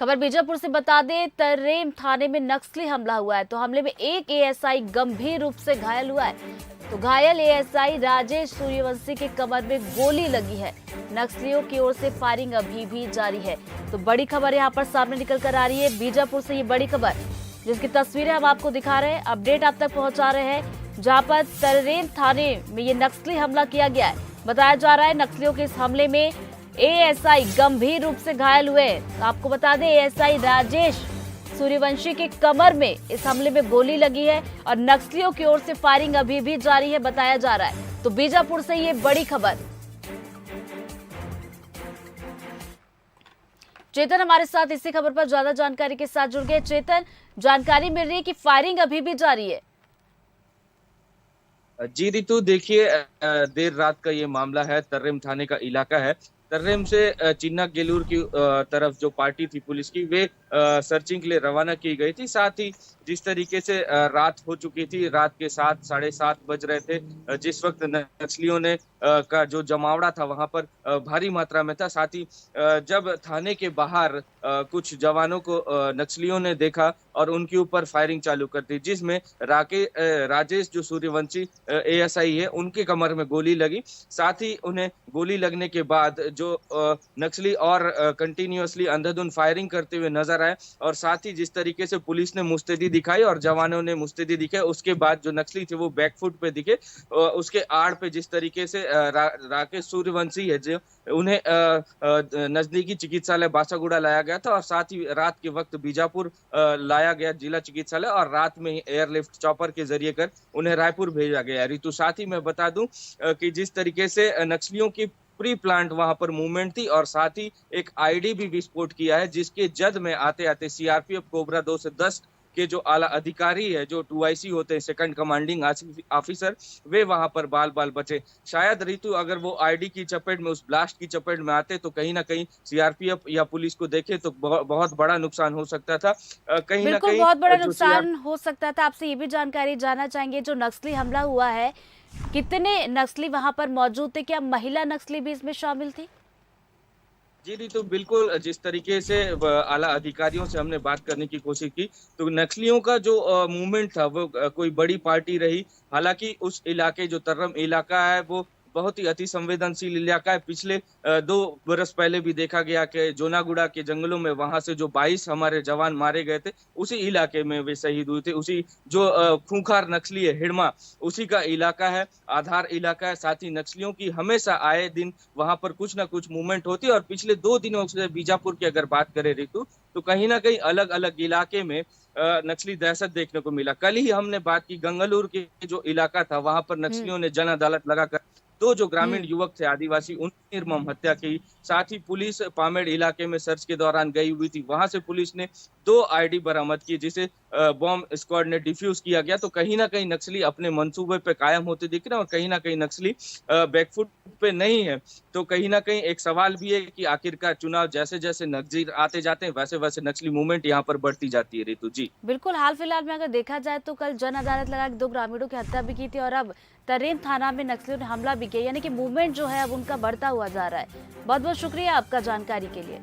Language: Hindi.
खबर बीजापुर से बता दें, तर्रेम थाने में नक्सली हमला हुआ है। तो हमले में एक एएसआई गंभीर रूप से घायल हुआ है। तो घायल एएसआई राजेश सूर्यवंशी के कमर में गोली लगी है। नक्सलियों की ओर से फायरिंग अभी भी जारी है। तो बड़ी खबर यहाँ पर सामने निकल कर आ रही है बीजापुर से, ये बड़ी खबर जिसकी तस्वीरें हम आपको दिखा रहे हैं, अपडेट आप तक पहुंचा रहे हैं, जहां पर तर्रेम थाने में ये नक्सली हमला किया गया है। बताया जा रहा है नक्सलियों के इस हमले में एएसआई गंभीर रूप से घायल हुए। तो आपको बता दें, एएसआई राजेश सूर्यवंशी के कमर में इस हमले में गोली लगी है और नक्सलियों की ओर से फायरिंग अभी भी जारी है, बताया जा रहा है। तो बीजापुर से ये बड़ी खबर। चेतन हमारे साथ इसी खबर पर ज्यादा जानकारी के साथ जुड़ गए। चेतन, जानकारी मिल रही है कि फायरिंग अभी भी जारी है। जी रितु, देखिए देर रात का ये मामला है, तर्रेम थाने का इलाका है। तर्रेम से चिन्ना गेलूर की तरफ जो पार्टी थी पुलिस की, वे सर्चिंग के लिए रवाना की गई थी। साथ ही जिस तरीके से रात हो चुकी थी, रात के 7-7:30 बज रहे थे, जिस वक्त नक्सलियों ने का जो जमावड़ा था वहां पर भारी मात्रा में था। साथ ही जब थाने के बाहर कुछ जवानों को नक्सलियों ने देखा और उनके ऊपर फायरिंग चालू कर दी, जिसमें राजेश जो सूर्यवंशी एएसआई है, उनके कमर में गोली लगी। साथ ही उन्हें गोली लगने के बाद जो नक्सली और कंटिन्यूअसली अंधाधुंध फायरिंग करते हुए नजर आए, और साथ ही जिस तरीके से पुलिस ने मुस्तैदी दिखाई और जवानों ने मुस्तैदी दिखाई, उसके बाद जो नक्सली थे वो बैकफुट पे दिखे। उसके आड़ पे जिस तरीके से राकेश सूर्यवंशी है, जो उन्हें नजदीकी चिकित्सालय बासागुड़ा लाया गया था, और साथ ही रात के वक्त बीजापुर लाया गया जिला चिकित्सालय, और रात में ही एयरलिफ्ट चॉपर के जरिए कर उन्हें रायपुर भेजा गया। ऋतु, साथ ही मैं बता दूं कि जिस तरीके से नक्सलियों की प्री प्लांट वहां पर मूवमेंट थी, और साथ ही एक आईडी भी विस्फोट किया है, जिसके जद में आते आते सीआरपीएफ कोबरा 2 से 10 के जो आला अधिकारी है, जो 2IC होते हैं, सेकंड कमांडिंग ऑफिसर, वे वहां पर बाल बाल बचे। शायद ऋतु, अगर वो आईडी की चपेट में, उस ब्लास्ट की चपेट में आते तो कहीं ना कहीं सीआरपीएफ या पुलिस को देखे तो बहुत बड़ा नुकसान हो सकता था। कहीं ना बिल्कुल कहीं बहुत बड़ा नुकसान हो सकता था। आपसे ये भी जानकारी जानना चाहेंगे, जो नक्सली हमला हुआ है, कितने नक्सली वहां पर मौजूद थे? क्या महिला नक्सली भी इसमें शामिल थी? जी जी, तो बिल्कुल जिस तरीके से आला अधिकारियों से हमने बात करने की कोशिश की, तो नक्सलियों का जो मूवमेंट था वो कोई बड़ी पार्टी रही। हालांकि उस इलाके, जो तर्रम इलाका है, वो बहुत ही अति संवेदनशील इलाका है। पिछले 2 बरस पहले भी देखा गया कि जोनागुड़ा के जंगलों में वहां से जो 22 हमारे जवान मारे गए थे, उसी इलाके में वे शहीद हुए थे। उसी जो खूंखार नक्सली है हिड़मा, उसी का इलाका है, आधार इलाका है। साथ ही नक्सलियों की हमेशा आए दिन वहां पर कुछ ना कुछ मूवमेंट होती है, और पिछले 2 दिनों से बीजापुर की अगर बात करें ऋतु, तो कहीं ना कहीं अलग अलग इलाके में नक्सली दहशत देखने को मिला। कल ही हमने बात की गंगलूर के जो इलाका था, वहां पर नक्सलियों ने जन अदालत लगाकर 2 जो ग्रामीण युवक थे आदिवासी, उनकी निर्मम हत्या की। साथ ही पुलिस पामेड़ इलाके में सर्च के दौरान गई हुई थी, वहां से पुलिस ने 2 आईडी बरामद की, जिसे बॉम्ब स्क्वाड ने डिफ्यूज किया गया। तो कहीं ना कहीं नक्सली अपने मंसूबे पे कायम होते दिख रहे हैं, और कहीं ना कहीं नक्सली बैकफुट पे नहीं है। तो कहीं ना कहीं एक सवाल भी है कि आखिरकार चुनाव जैसे जैसे नजदीक आते जाते हैं, वैसे वैसे नक्सली मूवमेंट यहाँ पर बढ़ती जाती है। ऋतु जी, बिल्कुल हाल फिलहाल में अगर देखा जाए तो कल जन अदालत लगा के 2 ग्रामीणों की हत्या भी की थी, और अब तर्रेम थाना में नक्सलियों ने हमला भी किया, यानी कि मूवमेंट जो है अब उनका बढ़ता हुआ जा रहा है। बहुत बहुत शुक्रिया आपका जानकारी के लिए।